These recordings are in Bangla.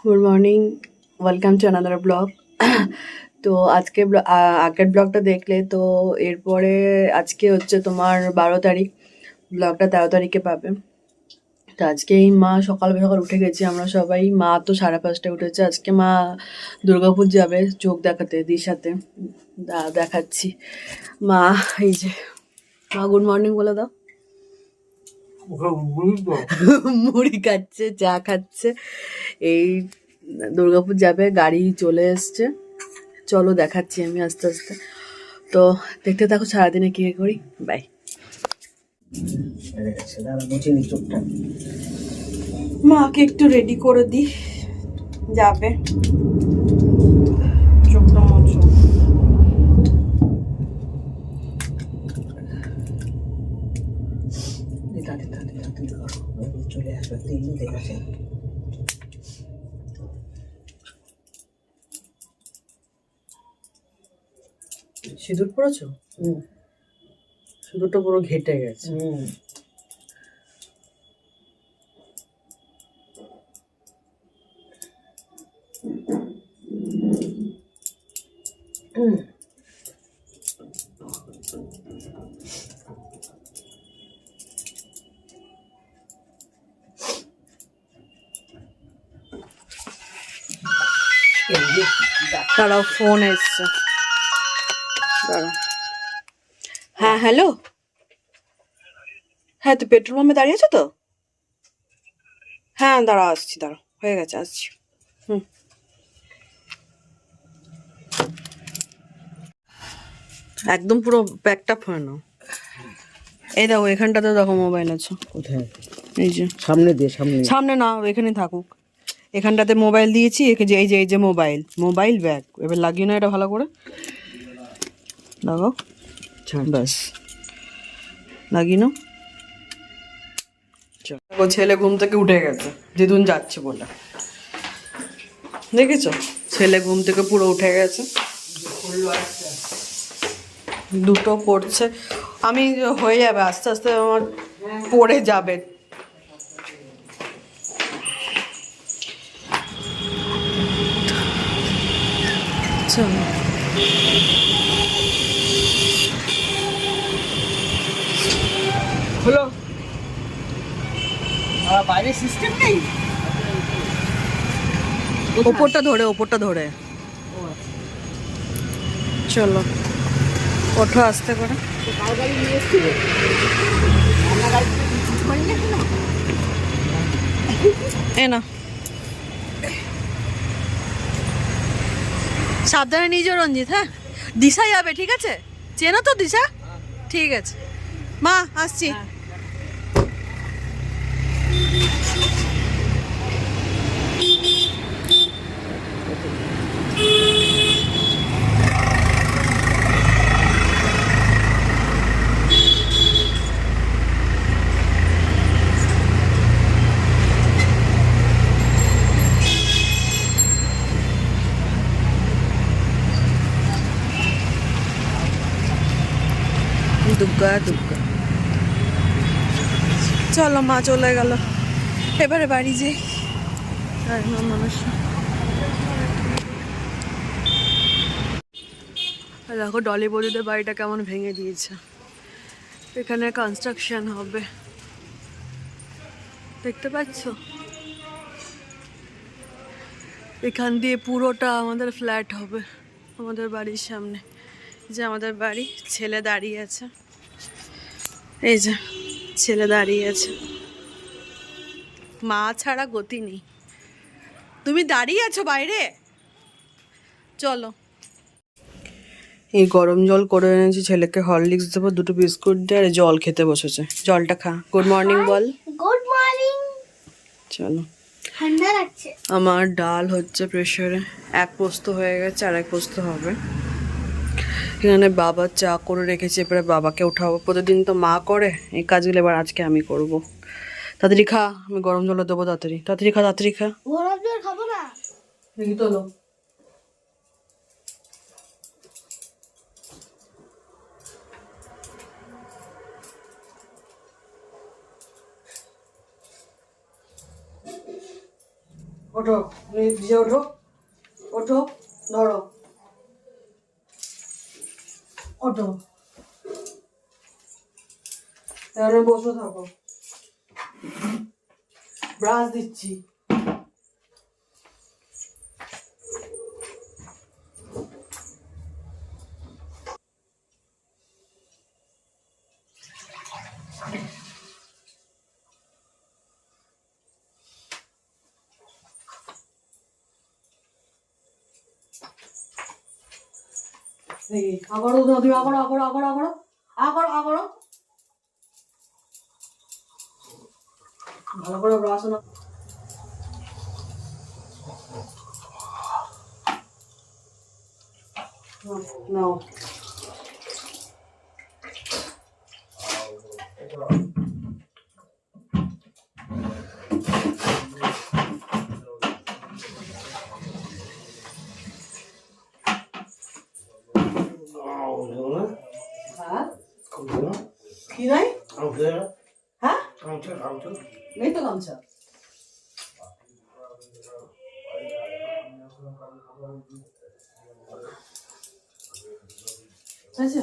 Good morning, welcome to another blog. তো আজকে আগের ব্লগটা দেখলে তো এরপরে আজকে হচ্ছে তোমার 12 তারিখ, ব্লগটা 13 তারিখে পাবে। তো আজকে এই মা সকাল সকাল উঠে গেছি আমরা সবাই। মা তো 5:30টায় উঠেছে। আজকে মা দুর্গাপুর যাবে চোখ দেখাতে দিশাতে। দেখাচ্ছি মা। এই যে মা, গুড মর্নিং বলে দাও। মুড়ি খাচ্ছে, চা খাচ্ছে। এই দুর্গাপুর যাবে, গাড়ি চলে এসছে। চলো দেখাচ্ছি আমি আস্তে আস্তে। তো দেখতে থাকো সারাদিনে কি করি। বাই। মাকে একটু রেডি করে দি, যাবে। চোখটা মোছো। চলে আসবে, দেখেছে। সিঁদুর পড়েছো? সিঁদুরটা পুরো ঘেটে গেছে। তারাও ফোন এসছে। হ্যাঁ হ্যালো। হ্যাঁ, তো পেট্রোল পাম্পে দাঁড়িয়ে আছো তো? হ্যাঁ দাঁড়া, আসছি, দাঁড়া, হয়ে গেছে, আসছি। হুম। একদম পুরো প্যাকড আপ হয় না। এই দেখো এখানটাতে দেখো মোবাইল আছে। কোথায়? এই যে সামনে দিয়ে, সামনে না, এখানে থাকুক। এখানটাতে মোবাইল দিয়েছি, এই যে মোবাইল ব্যাগ। এবার লাগিয়ে না এটা ভালো করে লাগাও, ব্যাস লাগিয়ে নাও। ও ছেলে ঘুম থেকে উঠে গেছে, যেদিন যাচ্ছে বলে। দেখেছো, ছেলে ঘুম থেকে পুরো উঠে গেছে। দুটো পড়ছে। আমি হয়ে যাবে আস্তে আস্তে, আমার পড়ে যাবে। চলো হলো। বাইরে সিস্টেম নেই। ওপরটা ধরে চলো, ওঠো আস্তে করে। এ না, সাবধানে নিয়ে যাও রঞ্জিত। হ্যাঁ, দিশা যাবে, ঠিক আছে? চেনো তো দিশা? ঠিক আছে মা, আসছি। দুগ্গা দুগ্গা। চলো, মা চলে গেল, এবারে বাড়ি যাই। মানুষ দেখো, ডলি বৌদিদের বাড়িটা কেমন ভেঙে দিয়েছে। এখানে কনস্ট্রাকশন হবে, দেখতে পাচ্ছ? এখান দিয়ে পুরোটা আমাদের ফ্ল্যাট হবে, আমাদের বাড়ির সামনে। যে আমাদের বাড়ি, ছেলে দাঁড়িয়ে আছে, এই যে ছেলে দাঁড়িয়ে আছে। মা ছাড়া গতি নেই। তুমি দাঁড়িয়ে আছো বাইরে, চলো। এই গরম জল করে এনেছি, ছেলেকে হরলিক্স দেবো, দুটো বিস্কুট দিয়ে, আর জল খেতে বসেছে। জলটা খা। গুড মর্নিং বল। Good morning. চলো। ঠান্ডা লাগছে। আমার ডাল হচ্ছে প্রেসারে, এক পোস্ত হয়ে গেছে, আর এক পোস্ত হবে। এখানে বাবা চা করে রেখেছে, এবারে বাবাকে উঠাবো। প্রতিদিন তো মা করে এই কাজগুলো, এবার আজকে আমি করব। তাড়াতাড়ি খা, আমি গরম জল দেবো। তাড়াতাড়ি তাড়াতাড়ি খা, তাড়াতাড়ি খা। গরম জল খাবো না। দেখি তোলো। ও ওঠো, নিজে ওঠো, ওঠো, ধরো, ওঠো, এখানে বসে থাকো, ব্রাশ দিচ্ছি। দেখি আবারও তুমি আবারও আবারও আবারও আবারও আবারও আবারও ভালো করে ব্রাশ না। নাও হ্যাঁ কি নাই হ্যাঁ নেই তো গামছা। আচ্ছা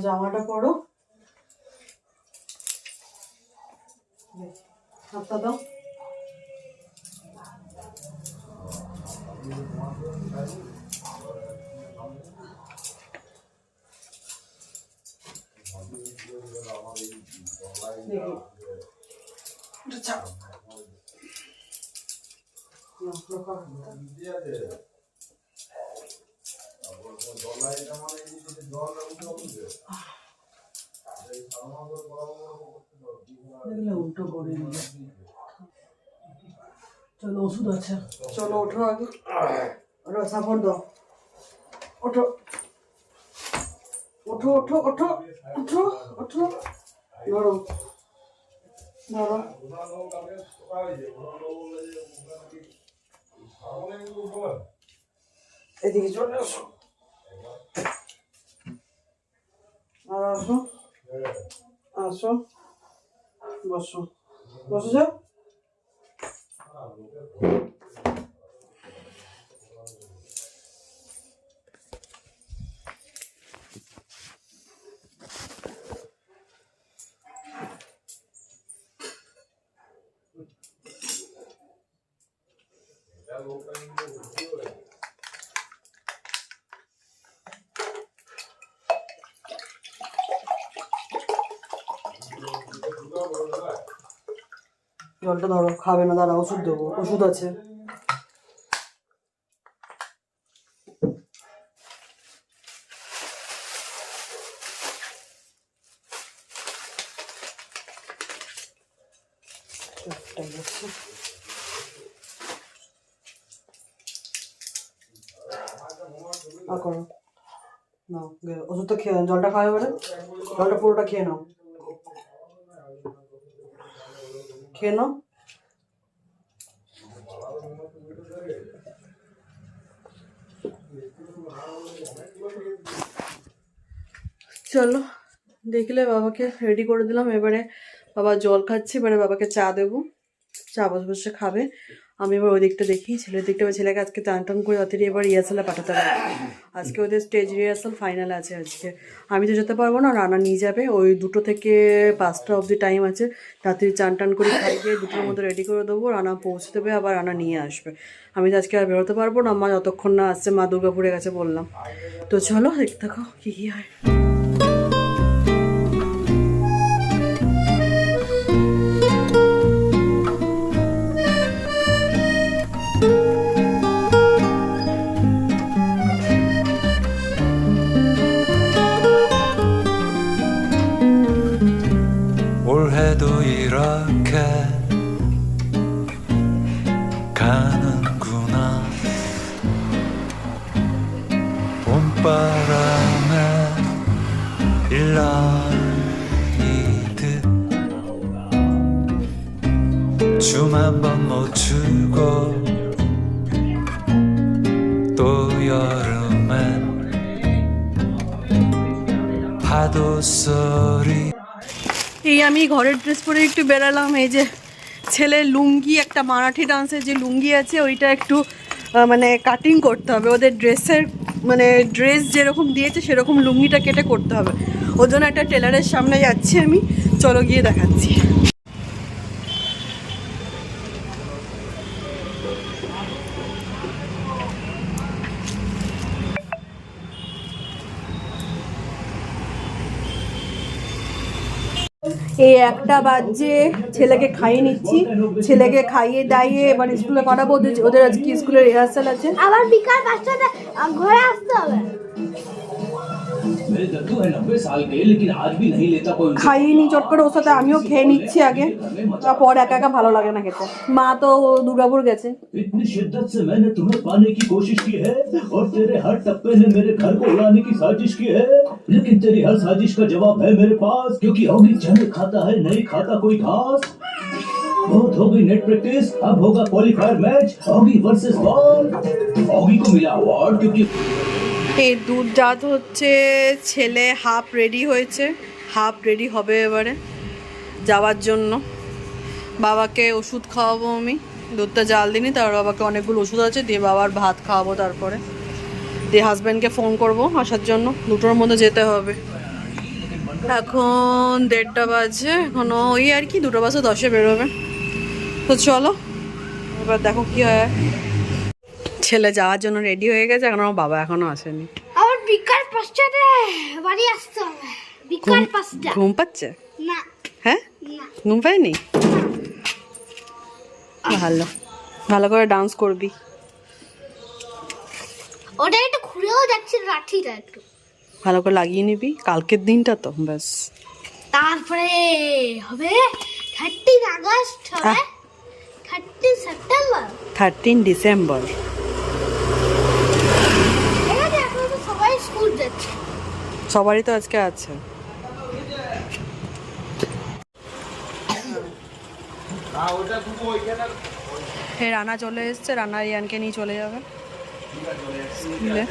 জামাটা পরো, হাতটা দাও। উল্টো করে চলো, ওষুধ আছে, চলো ওঠো আগে, ওটা সাপোর্ট দাও, ওঠো ওঠো ওঠো ওঠো ওঠো ওঠো, ধরো ধরো, এদিকে চলে আসো, আর আসো আসো, বসো, বসে যাও। জলটা ধরো, খাবে না, দাঁড়া ওষুধ দেবো, ওষুধ আছে। আর করো নাও, ওষুধটা খেয়ে জলটা খাওয়া এবারে, জলটা পুরোটা খেয়ে নাও, খেয়ে নাও। চলো দেখলে বাবাকে রেডি করে দিলাম, এবারে বাবা জল খাচ্ছে, এবারে বাবাকে চা দেবো, চা বসে বসে খাবে। আমি এবার ওই দিকটা দেখি, ছেলের দিকটা, ছেলেকে আজকে টান টান করে রাত্রি এবার রিহার্সালে পাঠাতে হবে। আজকে ওদের স্টেজ রিহার্সাল ফাইনাল আছে আজকে, আমি তো যেতে পারবো না, রানা নিয়ে যাবে, ওই 2টো থেকে 5টা অবধি টাইম আছে, রাত্রি চান টান করে খাইয়ে 2টোর মধ্যে রেডি করে দেবো, রানা পৌঁছে দেবে, আবার রানা নিয়ে আসবে। আমি তো আজকে আর বেরোতে পারবো না, মা যতক্ষণ না আসছে, মা দুর্গাপুরে গেছে বললাম। তো চলো দেখতে থাকো কী কী হয়। 올해도 이렇게 가는구나. 봄바람에 일날이듯 춤 한 번 놓치고 또 여름엔 파도 소리 এই আমি ঘরের ড্রেস পরে একটু বেরালাম। এই যে ছেলের লুঙ্গি, একটা মারাঠি ডান্সের যে লুঙ্গি আছে ওইটা একটু মানে কাটিং করতে হবে। ওদের ড্রেসের মানে ড্রেস যেরকম দিয়েছে সেরকম লুঙ্গিটা কেটে করতে হবে। ওর জন্য একটা টেলারের সামনে যাচ্ছি আমি, চলো গিয়ে দেখাচ্ছি। এই একটা বাজে, ছেলেকে খাইয়ে নিচ্ছি, ছেলেকে খাইয়ে দাইয়ে এবার স্কুলে পাঠাবো। ওদের আজকে স্কুলে রিহার্সাল আছে। আবার বিকাল 5টাতে ঘরে আসতে হবে। मेरे दद्दू है 90 साल के लेकिन आज भी नहीं लेता कोई খাইয়ে নি চট করে, ওর সাথে আমিও খেয়ে নিচ্ছি আগে, তারপর একা একা ভালো লাগে না খেতে। মা তো দুর্গাপুর গেছে। इतनी शिद्दत से मैंने तुम्हें पाने की कोशिश की है और तेरे हर टप्पे ने मेरे घर को उड़ाने की साजिश की है, लेकिन तेरी हर साजिश का जवाब है मेरे पास, क्योंकि होगी चने खाता है नहीं खाता कोई घास। बहुत हो गई नेट प्रैक्टिस, अब होगा क्वालिफायर मैच, होगी वर्सेस बॉल। होगी को मिला अवार्ड क्योंकि এই দুধ জাত হচ্ছে, ছেলে হাফ রেডি হয়েছে, হাফ রেডি হবে এবারে যাওয়ার জন্য। বাবাকে ওষুধ খাওয়াবো আমি, দুধটা জাল দিইনি, তার বাবাকে অনেকগুলো ওষুধ আছে, দিয়ে বাবার ভাত খাওয়াবো, তারপরে দিয়ে হাজব্যান্ডকে ফোন করব আসার জন্য, 2টোর মধ্যে যেতে হবে। এখন 1:30 বাজে, এখনও ওই আর কি 2টা বাজে 10-এ বেরোবে। তো চলো এবার দেখো কি হয়। ছেলে যাওয়ার জন্য রেডি হয়ে গেছে, এখন আমার বাবা এখনো আসেনি। আবার বিকাল 5টাতে বাড়ি আসতে হবে। বিকাল 5টা। ঘুম পাচ্ছে? না হ্যাঁ, না ঘুম পায়নি? ভালো, ভালো করে ডান্স করবি। ওটা একটু ঘুরেও যাচ্ছে, লাঠিটা একটু ভালো করে লাগিয়ে নিবি, কালকের দিনটা তো ব্যাস। তারপরে হবে 13 আগস্ট, হবে 13 সেপ্টেম্বর, 13 ডিসেম্বর। ঠিক আছে? এখন তো সবাই স্কুল যাচ্ছে। সবারই তো আজকে আছে। রানা চলে এসছে, রানা রিয়ানকে নিয়ে চলে যাবে স্কুলে।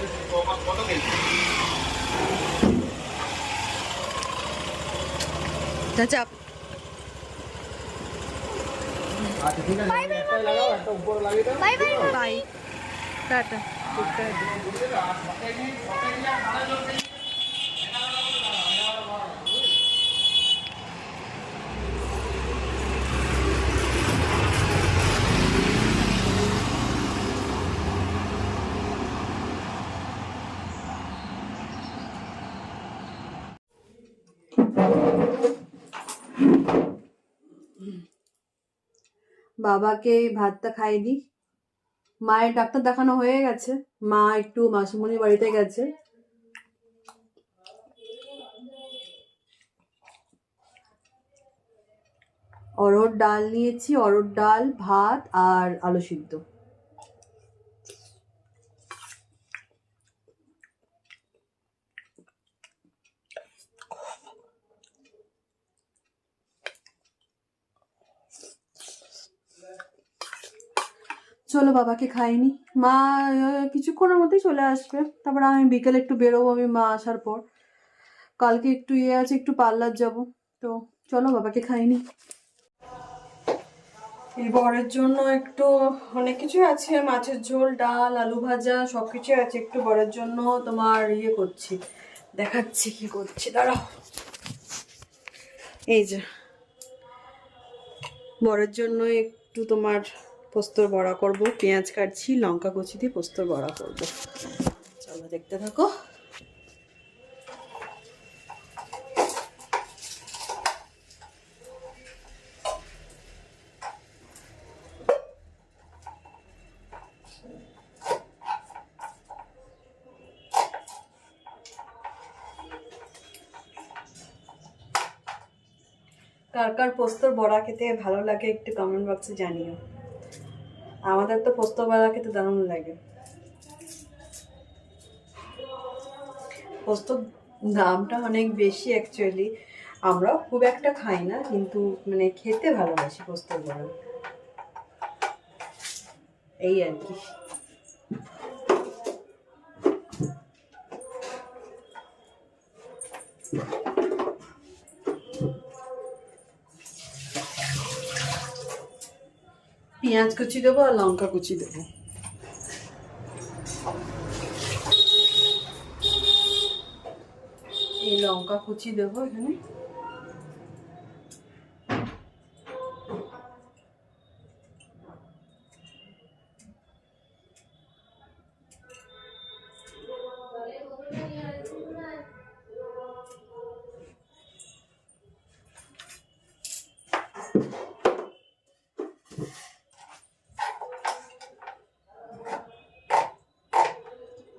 চাপ। Bye bye. Bye, tata. বাবাকে ভাতটা খাইয়ে দিই। মায়ের ডাক্তার দেখানো হয়ে গেছে, মা একটু মাসিমণির বাড়িতে গেছে। অরহর ডাল নিয়েছি, অরহর ডাল, ভাত আর আলু সিদ্ধ। চলো বাবাকে খাইনি, মা কিছুক্ষণের মধ্যেই চলে আসবে, তারপর আমি বিকেলে একটু বেরোবো, আমি মা আসার পর। কালকে একটু আছে, একটু পার্লার যাব, তো চলো বাবাকে খাইনি। এই বরের জন্য একটু অনেক কিছু আছে, মাছের ঝোল, ডাল, আলু ভাজা, সব কিছু আছে। একটু বরের জন্য তোমার করছি, দেখাচ্ছি কি করছি, দাঁড়াও। এই যে বরের জন্য একটু তোমার পোস্তর বড়া করব, পেঁয়াজ কাটছি, লঙ্কা কুচি দিয়ে পোস্তর বড়া করব। চলো দেখতে থাকো। কার কার পোস্তর বড়া খেতে ভালো লাগে একটু কমেন্ট বক্সে জানিও। আমাদের তো পোস্ত বড়া খেতে দারুণ লাগে। পোস্তর দামটা অনেক বেশি অ্যাকচুয়ালি, আমরা খুব একটা খাই না, কিন্তু মানে খেতে ভালোবাসি পোস্তর বড়া, এই আর কি। পেঁয়াজ কুচি দেবো আর লঙ্কা কুচি দেবো। এই লঙ্কা কুচি দেবো এখানে।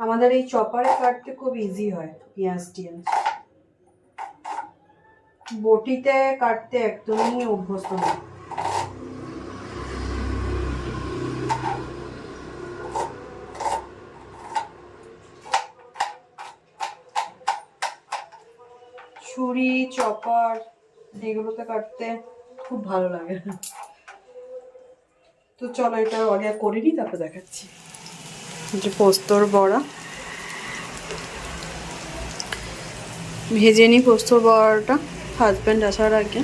আমাদের এই চপারে কাটতে খুব ইজি হয় পেঁয়াজ টিয়াজ, বটিতে কাটতে একদমই অভ্যস্ত না। ছুরি চপার এগুলোতে কাটতে খুব ভালো লাগে। তো চলো এটা আগে করে নিই, তারপর দেখাচ্ছি। যে পোস্তর বড়া ভেজে নিই, পোস্তর বড়াটা হাজব্যান্ড আসার আগে।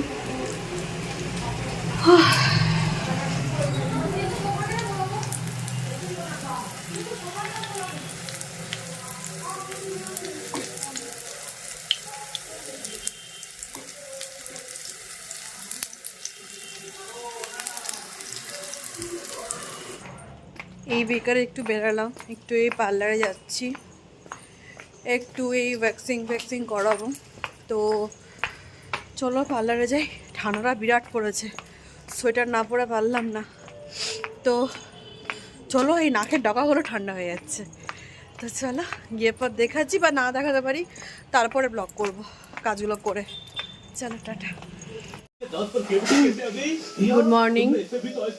এই বেকারে একটু বেরালাম, একটু এই পার্লারে যাচ্ছি, একটু এই ভ্যাক্সিং করাবো। তো চলো পার্লারে যাই। ঠান্ডাটা বিরাট পড়েছে, সোয়েটার না পরে পারলাম না। তো চলো, এই নাকের ডগাগুলো ঠান্ডা হয়ে যাচ্ছে। তো চলো গিয়ে পর দেখাচ্ছি, বা না দেখাতে পারি তারপরে ব্লগ করব কাজগুলো করে। চলো tata, good morning,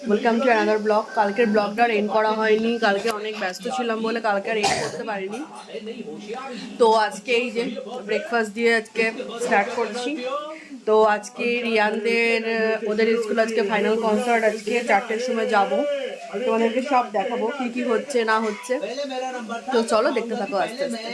welcome to another blog. কালকের ব্লগটা আর এন্ড করা হয়নি, কালকে অনেক ব্যস্ত ছিলাম বলে কালকে আর এন্ড করতে পারিনি। তো আজকে এই যে ব্রেকফাস্ট দিয়ে আজকে স্টার্ট করছি। তো আজকে রিয়ানদের ওদের স্কুল আজকে ফাইনাল কনসার্ট, আজকে 4টের সময় যাব, তোমাদেরকে সব দেখাবো কি কি হচ্ছে না হচ্ছে। তো চলো দেখতে থাকো আস্তে আস্তে।